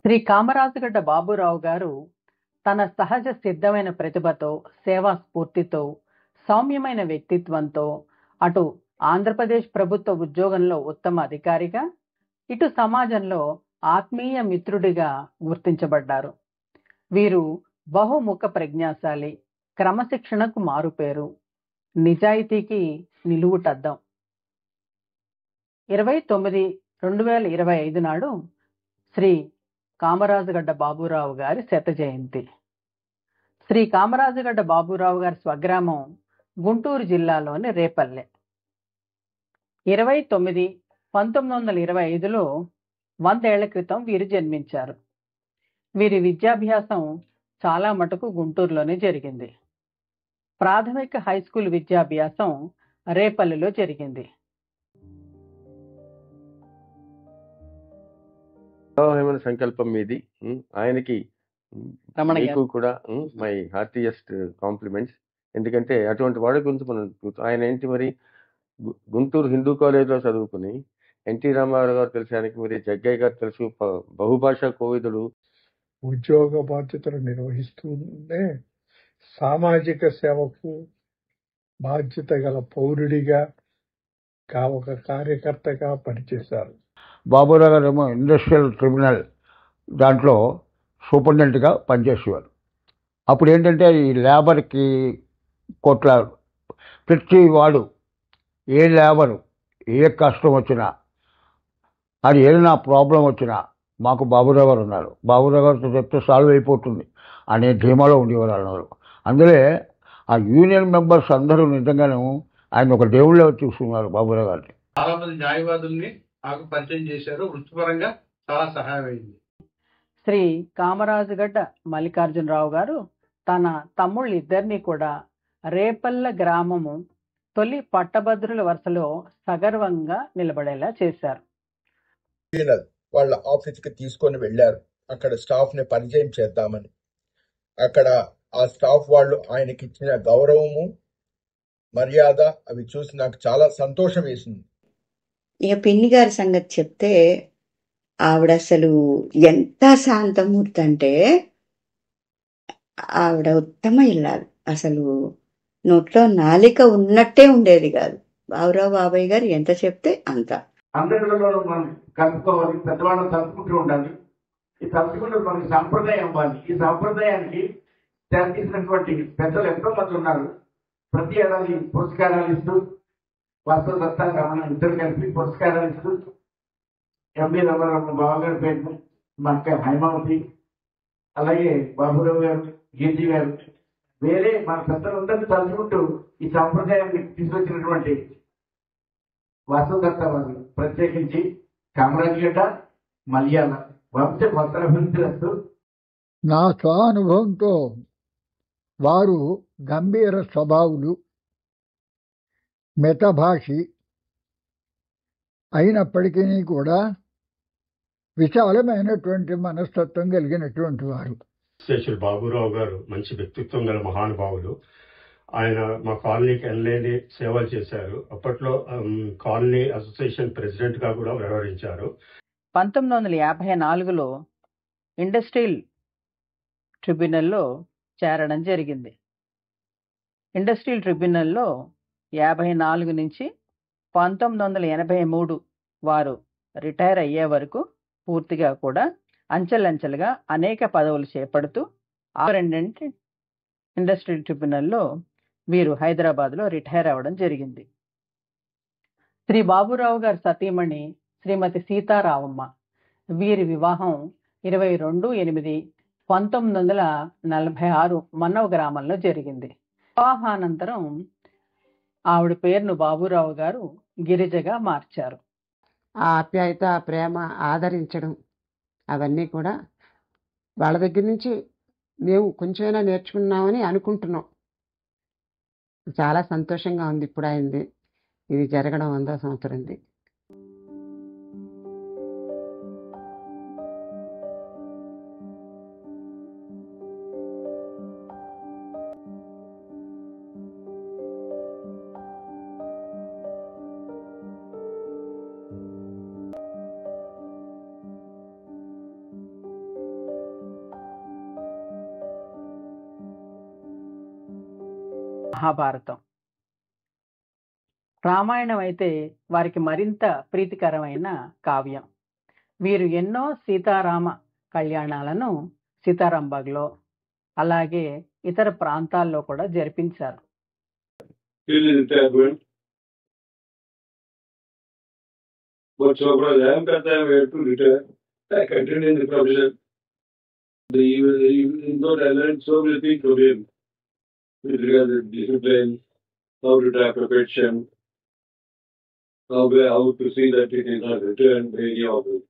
శ్రీ కామరాజుగడ్డ బాబురావు గారు తన సహజ సిద్ధమైన ప్రతిభతో, సేవా స్ఫూర్తితో, సౌమ్యమైన వ్యక్తిత్వంతో అటు ఆంధ్రప్రదేశ్ ప్రభుత్వ ఉద్యోగంలో ఉత్తమ అధికారిగా, ఇటు సమాజంలో ఆత్మీయ మిత్రుడిగా గుర్తించబడ్డారు. వీరు బహుముఖ ప్రజ్ఞాశాలి, క్రమశిక్షణకు మారుపేరు, నిజాయితీకి నిలువుటద్దం. 29/2025 నాడు శ్రీ కామరాజుగడ్డ బాబురావు గారి శత జయంతి. శ్రీ కామరాజుగడ్డ బాబురావు గారి స్వగ్రామం గుంటూరు జిల్లాలోని రేపల్లె. 29/1925లో 100 ఏళ్ల క్రితం వీరు జన్మించారు. వీరి విద్యాభ్యాసం చాలా మటుకు గుంటూరులోనే జరిగింది. ప్రాథమిక హైస్కూల్ విద్యాభ్యాసం రేపల్లెలో జరిగింది. ఏమైనా సంకల్పం మీది. ఆయనకి మీకు కూడా మై హార్టియెస్ట్ కాంప్లిమెంట్స్. ఎందుకంటే అటువంటి వాడి గురించి మనం ఆయన ఏంటి మరి గుంటూరు హిందూ కాలేజ్లో చదువుకుని ఎన్టీ రామారావు గారు తెలుసు, ఆయనకి మరి జగ్గయ్య గారు తెలుసు, బహుభాషా కోవిదుడు. ఉద్యోగ బాధ్యతలు నిర్వహిస్తూనే సామాజిక సేవకు బాధ్యత గల పౌరుడిగా ఒక కార్యకర్తగా పనిచేశారు. బాబురావు గారు ఏమో ఇండస్ట్రియల్ ట్రిబ్యునల్ దాంట్లో సూపరింటెండెంట్గా పనిచేసేవారు. అప్పుడు ఏంటంటే ఈ లేబర్కి కొట్లాడు, ప్రతి వాడు ఏ లేబరు ఏ కష్టం వచ్చినా, అది ఏదైనా ప్రాబ్లం వచ్చినా మాకు బాబురావు గారు ఉన్నారు, బాబురావు గారితో చెప్తే సాల్వ్ అయిపోతుంది అనే ధీమాలో ఉండేవారు అన్నారు. అందులో ఆ యూనియన్ మెంబర్స్ అందరూ నిజంగానే ఆయన ఒక దేవుళ్ళే చూసుకున్నారు బాబురావు గారిని. చాలా మంది న్యాయవాదుల్ని నాకు పరిచయం చేశారు, వృత్తిపరంగా చాలా సహాయం అయింది. శ్రీ కామరాజుగడ్డ మల్లికార్జునరావు గారు తన తమ్ముళ్ళిద్దరినీ కూడా రేపల్ల గ్రామము తొలి పట్టభద్రుల వరుసలో సగర్వంగా నిలబడేలా చేశారు. వాళ్ళ ఆఫీస్కి తీసుకొని వెళ్ళారు, అక్కడ స్టాఫ్ ని పరిచయం చేద్దామని. అక్కడ ఆ స్టాఫ్ వాళ్ళు ఆయనకి ఇచ్చిన గౌరవము, మర్యాద అవి చూసి నాకు చాలా సంతోషం వేసింది. ఇక పిన్ని గారి సంగతి చెప్తే ఆవిడ అసలు ఎంత శాంతమూర్తి అంటే, ఆవిడ ఉత్తమ ఇల్లాలు, అసలు నోట్లో నాలిక ఉన్నట్టే ఉండేది కాదు. బాబురావు బాబాయ్ గారు ఎంత చెప్తే అంత. అందరిలో మనం కలుపుకోవాలి, పెద్దవాళ్ళని కలుపుకుంటూ ఉండాలి. ఈ కలుపుకుంటూ మనకి సాంప్రదాయం ఇవ్వాలి. ఈ సాంప్రదాయానికి తెరతీసినటువంటి పెద్దలు ఎంతో మంది ఉన్నారు. ప్రతి ఏడాది పురస్కారాలు ఇస్తూ, వాస్తవ దత్త రమణ ఇద్దరు కలిపి పురస్కారాలు ఇస్తూ, ఎంబీ రమణ బావగారి పేరు, మా అక్క హైమావతి, అలాగే బాబురావు గారు, గీజీ గారు, వేరే మన పెద్దలందరినీ తలుచుకుంటూ ఈ సాంప్రదాయాన్ని తీసుకొచ్చినటువంటి వాస్తవ దత్త వారు, ప్రత్యేకించి కామరాజుగడ్డ మలయాళ వంశ భద్రాభివృద్ధిస్తూ. నా స్వానుభవంతో వారు గంభీర స్వభావులు, మితభాషి అయినప్పటికీ కూడా విశాలమైనటువంటి మనస్తత్వం కలిగినటువంటి వారు. శేషులు బాబురావు గారు మంచి వ్యక్తిత్వం గల మహానుభావులు. ఆయన మా కాలనీకి ఎనలేని సేవలు చేశారు. అప్పట్లో కాలనీ అసోసియేషన్ ప్రెసిడెంట్ గా కూడా వ్యవహరించారు. 1954లో ఇండస్ట్రియల్ ట్రిబ్యునల్లో చేరడం జరిగింది. ఇండస్ట్రియల్ ట్రిబ్యునల్లో 54 నుంచి 1983 వారు రిటైర్ అయ్యే వరకు పూర్తిగా కూడా అంచెలంచెలుగా అనేక పదవులు చేపడుతూ ఇండస్ట్రియల్ ట్రిబ్యునల్లో వీరు హైదరాబాద్లో రిటైర్ అవ్వడం జరిగింది. శ్రీ బాబురావు గారి సతీమణి శ్రీమతి సీతారావమ్మ, వీరి వివాహం 22/8/1946 మన్నవ గ్రామంలో జరిగింది. వివాహానంతరం ఆవిడ పేరును బాబురావు గారు గిరిజగా మార్చారు. ఆ ఆప్యాయత, ప్రేమ, ఆదరించడం అవన్నీ కూడా వాళ్ళ దగ్గర నుంచి మేము కొంచెమైనా నేర్చుకున్నామని అనుకుంటున్నాం. చాలా సంతోషంగా ఉంది ఇప్పుడు అయింది ఇది జరగడం 100వ సంవత్సరంది. మహాభారతం. రామాయణం అయితే వారికి మరింత ప్రీతికరమైన కావ్యం. వీరు ఎన్నో సీతారామ కళ్యాణాలను సీతారాంబాగ్లో అలాగే ఇతర ప్రాంతాల్లో కూడా జరిపించారు. Till retirement. But so far I am that I have to retire. I continue in the profession. Even though I learned so many things from him with regard to discipline, how to track perfection, how to see that it is not returned any of it.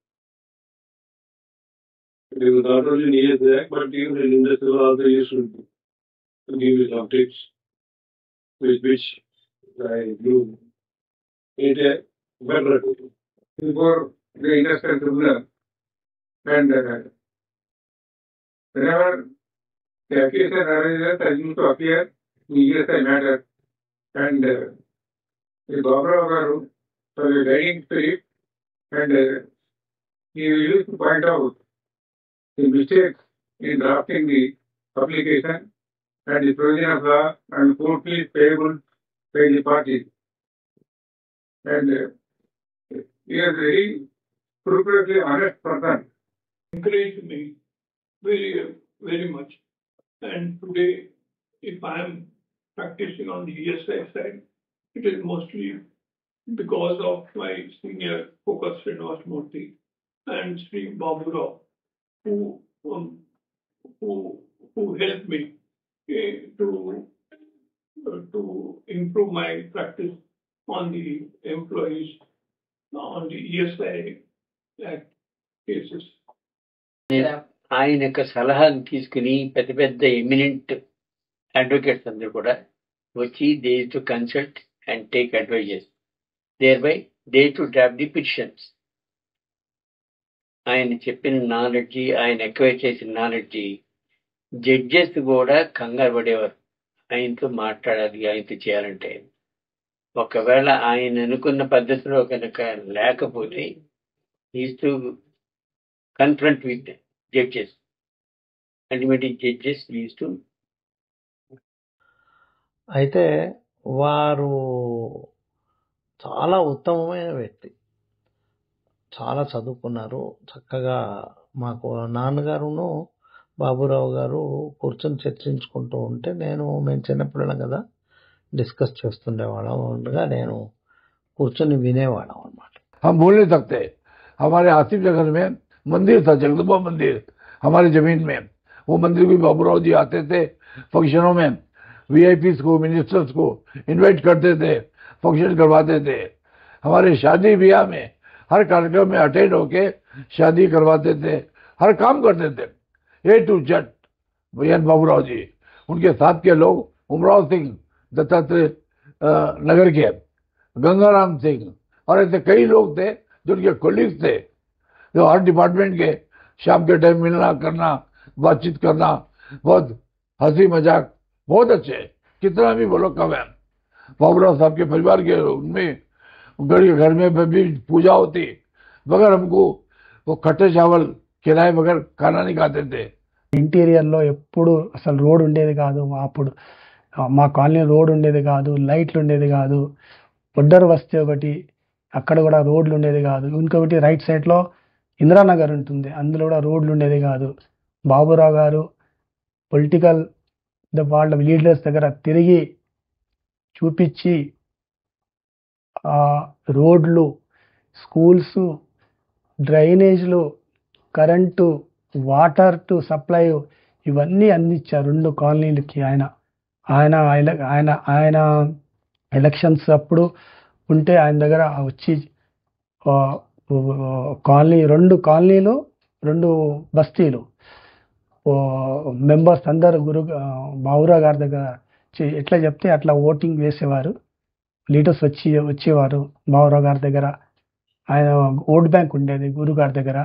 It was not only in ESAC, but even in industrial also used to give you some tips with which I do it better before the industrial tribunal. And whenever the occasion arises, I used to appear in ESI matter. And the Barbara Garu was a guiding spirit, and he used to point out the mistakes in drafting the application and the provision of law and court fees payable by the parties. And he is a very scrupulously honest person. Encouraged me very, very much. And today, if I am practicing on the ESI side, it is mostly because of my senior focus Srinivas Murthy and Sri Babu Rao, who helped me to improve my practice on the employees, on the ESI Act cases. ఆయన యొక్క సలహాను తీసుకుని పెద్ద పెద్ద eminent advocates అందరూ కూడా వచ్చి they to consult and take advises, there by they to draft the petitions. ఆయన చెప్పిన నాలెడ్జి, ఆయన ఎక్వైర్ చేసిన నాలెడ్జి జడ్జెస్ కూడా కంగారు పడేవారు ఆయనతో మాట్లాడాలి, ఆయనతో చేయాలంటే. ఒకవేళ ఆయన అనుకున్న పద్ధతిలో కనుక లేకపోతే is to confront with judges. Ultimately judges is to. అయితే వారు చాలా ఉత్తమమైన వ్యక్తి, చాలా చదువుకున్నారు. చక్కగా మాకు నాన్నగారును బాబురావు గారు కూర్చొని చర్చించుకుంటూ ఉంటే మేము చిన్నపిల్లలం కదా, డిస్కస్ చేస్తుండేవాళ్ళం. ఉండగా నేను కూర్చొని వినేవాళ్ళం అనమాట. हम बोल नहीं सकते. हमारे आसिफ नगर में मंदिर था, जगदम्बा मंदिर, हमारी जमीन में. वो मंदिर भी बाबूराव जी आते थे फंक्शनों में, वीआईपीस को, मिनिस्टर्स को इनवाइट करते थे, फंक्शन करवाते थे. हमारे शादी ब्याह में हर कार्यक्रम में अटेंड होके शादी करवाते थे, हर काम करते थे ए टू जेड. भैया बाबूराव जी, उनके साथ के लोग उमराव सिंह दत्तात्रेय नगर के, गंगाराम सिंह और ऐसे कई लोग थे जो उनके कोलीग्स थे, जो हर डिपार्टमेंट के शाम के टाइम मिलना करना, बातचीत करना, बहुत हंसी मजाक, बहुत अच्छे. कितना भी बोलो कम है. बाबूराव साहब के परिवार के उनमें घर में भी पूजा होती, मगर हमको वो खट्टे चावल खिलाए बगैर खाना नहीं खाते थे. ఇంటీరియర్లో ఎప్పుడు అసలు రోడ్ ఉండేది కాదు. అప్పుడు మా కాలనీ రోడ్ ఉండేది కాదు, లైట్లు ఉండేది కాదు. బొడ్డర్ వస్తే ఒకటి, అక్కడ కూడా రోడ్లు ఉండేది కాదు. ఇంకొకటి రైట్ సైడ్లో ఇందిరానగర్ ఉంటుంది, అందులో కూడా రోడ్లు ఉండేది కాదు. బాబురావు గారు పొలిటికల్ వాళ్ళ లీడర్స్ దగ్గర తిరిగి చూపించి రోడ్లు, స్కూల్స్, డ్రైనేజ్లు, కరెంటు, వాటర్ టు సప్లై ఇవన్నీ అందించారు 2 కాలనీలకి. ఆయన ఎలక్షన్స్ అప్పుడు ఉంటే ఆయన దగ్గర వచ్చి కాలనీ 2 కాలనీలు, 2 బస్తీలు మెంబర్స్ అందరు బాబురావు గారి దగ్గర ఎట్లా చెప్తే అట్లా ఓటింగ్ వేసేవారు. లీడర్స్ వచ్చేవారు బాబురావు గారి దగ్గర. ఆయన ఓట్ బ్యాంక్ ఉండేది గురుగారి దగ్గర.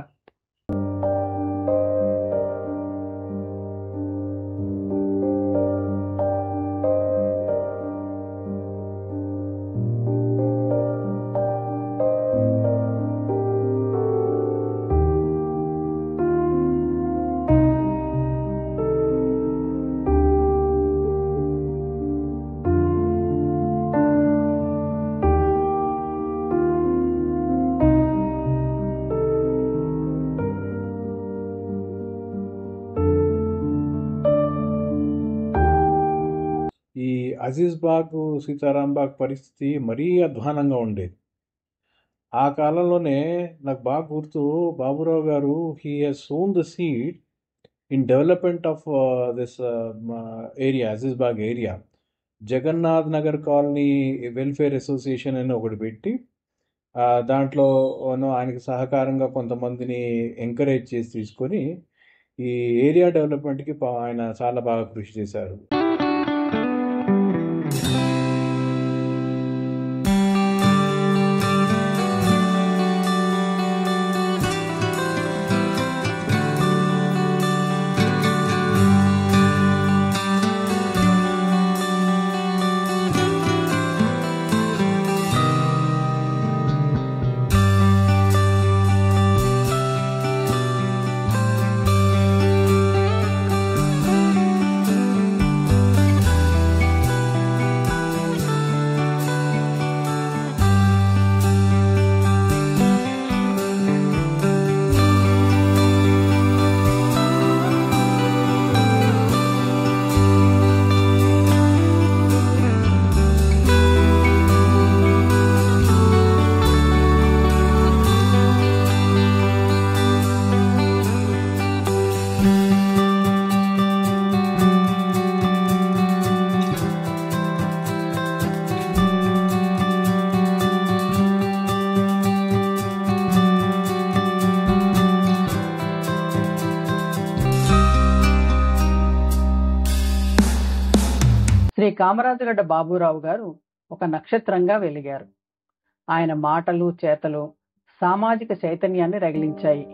అజీజ్బాగ్ సీతారాంబాగ్ పరిస్థితి మరీ అధ్వానంగా ఉండేది. ఆ కాలంలోనే నాకు బాగా గుర్తు, బాబురావు గారు he has sown the seed in development of this area, Azizbagh area. Jagannath Nagar colony welfare association అని ఒకటి పెట్టి దాంట్లో ఆయనకి సహకారంగా కొంతమందిని ఎంకరేజ్ చేసి తీసుకొని ఈ ఏరియా డెవలప్మెంట్కి ఆయన చాలా బాగా కృషి చేశారు. శ్రీ కామరాజుగడ్డ బాబురావు గారు ఒక నక్షత్రంగా వెలిగారు. ఆయన మాటలు చేతలు సామాజిక చైతన్యాన్ని రగిలించాయి.